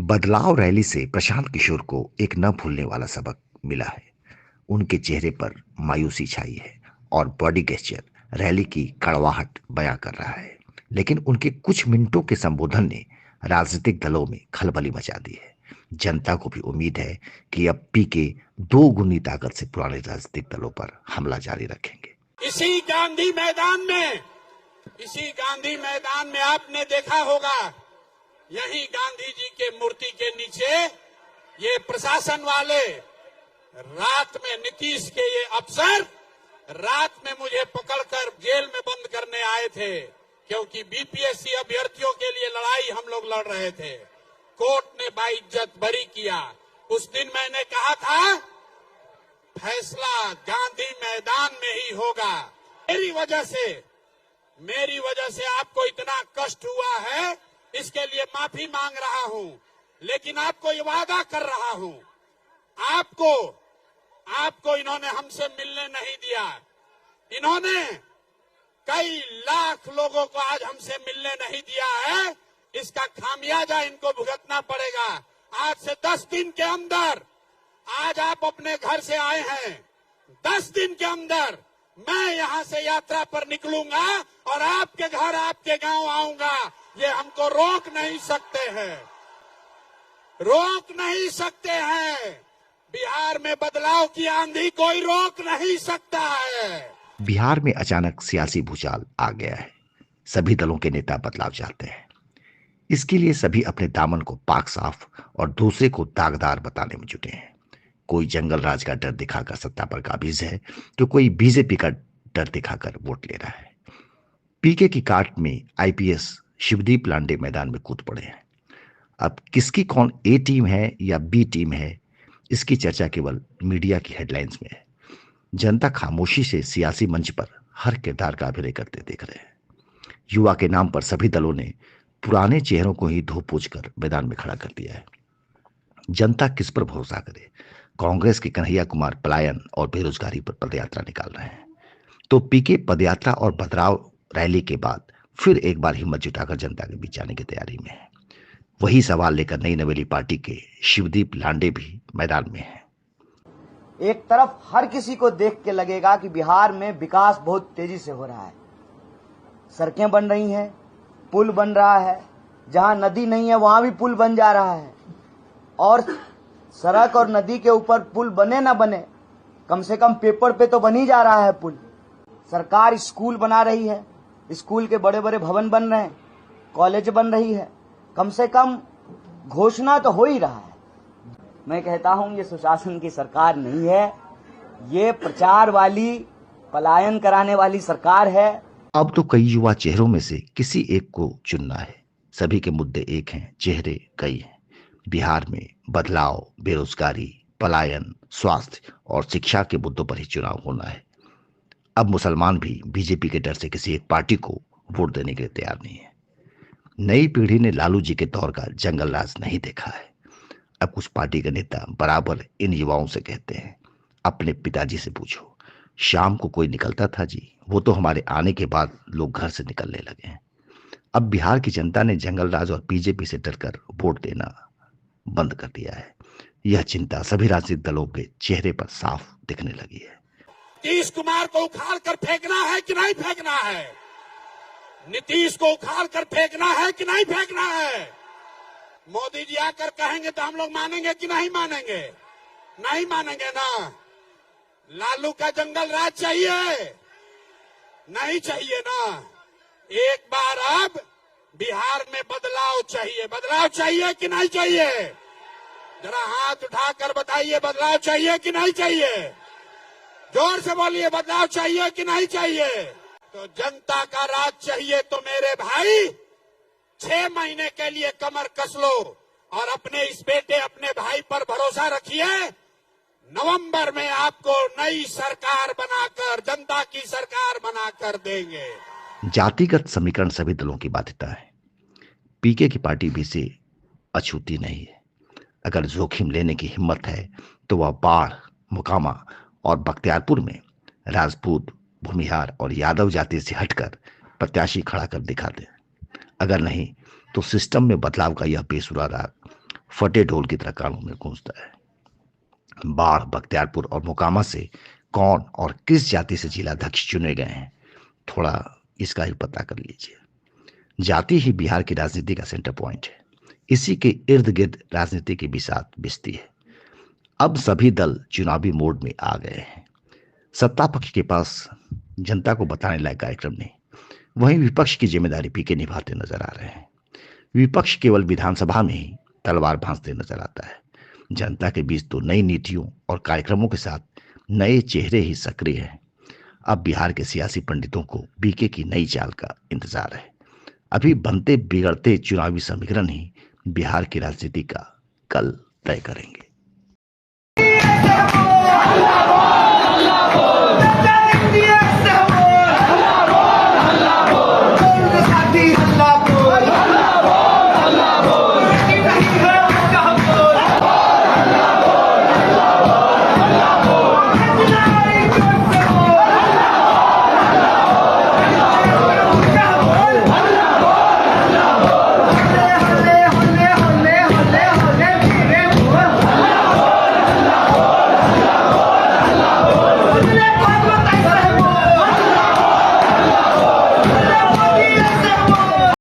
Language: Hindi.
बदलाव रैली से प्रशांत किशोर को एक न भूलने वाला सबक मिला है। उनके चेहरे पर मायूसी छाई है और बॉडी गेस्चर रैली की कड़वाहट बयां कर रहा है। लेकिन उनके कुछ मिनटों के संबोधन ने राजनीतिक दलों में खलबली मचा दी है। जनता को भी उम्मीद है कि अब पीके दो गुनी ताकत से पुराने राजनीतिक दलों पर हमला जारी रखेंगे। इसी गांधी मैदान में आपने देखा होगा, यही गांधी जी के मूर्ति के नीचे ये प्रशासन वाले रात में, नीतीश के ये अफसर रात में मुझे पकड़कर जेल में बंद करने आए थे, क्योंकि बीपीएससी अभ्यर्थियों के लिए लड़ाई हम लोग लड़ रहे थे। कोर्ट ने बाइज्जत बरी किया। उस दिन मैंने कहा था फैसला गांधी मैदान में ही होगा। मेरी वजह से आपको इतना कष्ट हुआ है, इसके लिए माफी मांग रहा हूं। लेकिन आपको ये वादा कर रहा हूं, आपको इन्होंने हमसे मिलने नहीं दिया। इन्होंने कई लाख लोगों को आज हमसे मिलने नहीं दिया है। इसका खामियाजा इनको भुगतना पड़ेगा। आज से 10 दिन के अंदर, आज आप अपने घर से आए हैं, 10 दिन के अंदर मैं यहां से यात्रा पर निकलूंगा और आपके घर, आपके गांव आऊंगा। ये हमको रोक नहीं सकते हैं। बिहार में बदलाव की आंधी कोई रोक नहीं सकता है। बिहार में अचानक सियासी भूचाल आ गया है। सभी दलों के नेता बदलाव चाहते हैं। इसके लिए सभी अपने दामन को पाक साफ और दूसरे को दागदार बताने में जुटे हैं। कोई जंगल राज का डर दिखाकर सत्ता पर काबिज है, तो कोई बीजेपी का डर दिखाकर वोट ले रहा है। पीके की काट में आईपीएस शिवदीप लांडे मैदान में कूद पड़े हैं। अब किसकी कौन ए टीम है या बी टीम है, इसकी चर्चा केवल मीडिया की हेडलाइंस में है। जनता खामोशी से सियासी मंच पर हर किरदार का अभिनय करते देख रहे हैं। युवा के नाम पर सभी दलों ने पुराने चेहरों को ही धो पोछ कर मैदान में खड़ा कर दिया है। जनता किस पर भरोसा करे? कांग्रेस के कन्हैया कुमार पलायन और बेरोजगारी पर पदयात्रा निकाल रहे हैं, तो पीके पदयात्रा और बदलाव रैली के बाद फिर एक बार हिम्मत जुटाकर जनता के बीच जाने की तैयारी में है। वही सवाल लेकर नई नवेली पार्टी के शिवदीप लांडे भी मैदान में है। एक तरफ हर किसी को देख के लगेगा कि बिहार में विकास बहुत तेजी से हो रहा है। सड़कें बन रही हैं, पुल बन रहा है, जहां नदी नहीं है वहां भी पुल बन जा रहा है। और सड़क और नदी के ऊपर पुल बने ना बने, कम से कम पेपर पे तो बन ही जा रहा है पुल। सरकार स्कूल बना रही है, स्कूल के बड़े बड़े भवन बन रहे हैं, कॉलेज बन रही है। कम से कम घोषणा तो हो ही रहा है। मैं कहता हूं ये सुशासन की सरकार नहीं है, ये प्रचार वाली, पलायन कराने वाली सरकार है। अब तो कई युवा चेहरों में से किसी एक को चुनना है। सभी के मुद्दे एक हैं, चेहरे कई हैं। बिहार में बदलाव, बेरोजगारी, पलायन, स्वास्थ्य और शिक्षा के मुद्दों पर ही चुनाव होना है। अब मुसलमान भी बीजेपी के डर से किसी एक पार्टी को वोट देने के लिए तैयार नहीं है। नई पीढ़ी ने लालू जी के दौर का जंगल राज नहीं देखा है। अब कुछ पार्टी के नेता बराबर इन युवाओं से कहते हैं, अपने पिताजी से पूछो, शाम को कोई निकलता था जी, वो तो हमारे आने के बाद लोग घर से निकलने लगे हैं। अब बिहार की जनता ने जंगल राज और बीजेपी से डरकर वोट देना बंद कर दिया है। यह चिंता सभी राजनीतिक दलों के चेहरे पर साफ दिखने लगी है। नीतीश कुमार को उखाड़ कर फेंकना है कि नहीं फेंकना है? नीतीश को उखाड़ कर फेंकना है कि नहीं फेंकना है? मोदी जी आकर कहेंगे तो हम लोग मानेंगे कि नहीं मानेंगे? नहीं मानेंगे ना। लालू का जंगल राज चाहिए? नहीं चाहिए ना। एक बार अब बिहार में बदलाव चाहिए कि नहीं चाहिए? जरा हाथ उठाकर बताइए, बदलाव चाहिए कि नहीं चाहिए? जोर से बोलिए, बदलाव चाहिए कि नहीं चाहिए? तो जनता का राज चाहिए तो मेरे भाई 6 महीने के लिए कमर कस लो और अपने इस बेटे, अपने भाई पर भरोसा रखिए। नवंबर में आपको नई सरकार बनाकर, जनता की सरकार बनाकर देंगे। जातिगत समीकरण सभी दलों की बाध्यता है। पीके की पार्टी भी से अछूती नहीं है। अगर जोखिम लेने की हिम्मत है तो वह बाढ़, मोकामा और बख्तियारपुर में राजपूत, भूमिहार और यादव जाति से हटकर प्रत्याशी खड़ा कर दिखा दे। अगर नहीं तो सिस्टम में बदलाव का यह बेसुरा राग फटे ढोल की तरह कानों में गूंजता है। बाढ़, बख्तियारपुर और मोकामा से कौन और किस जाति से जिलाध्यक्ष चुने गए हैं, थोड़ा इसका भी पता कर लीजिए। जाति ही बिहार की राजनीति का सेंटर पॉइंट है। इसी के इर्द गिर्द राजनीति की बिसात बिछती है। अब सभी दल चुनावी मोड में आ गए हैं। सत्ता पक्ष के पास जनता को बताने लायक कार्यक्रम नहीं, वहीं विपक्ष की जिम्मेदारी पीके निभाते नजर आ रहे हैं। विपक्ष केवल विधानसभा में ही तलवार भांजते नजर आता है। जनता के बीच तो नई नीतियों और कार्यक्रमों के साथ नए चेहरे ही सक्रिय हैं। अब बिहार के सियासी पंडितों को बीके की नई चाल का इंतजार है। अभी बनते बिगड़ते चुनावी समीकरण ही बिहार की राजनीति का कल तय करेंगे।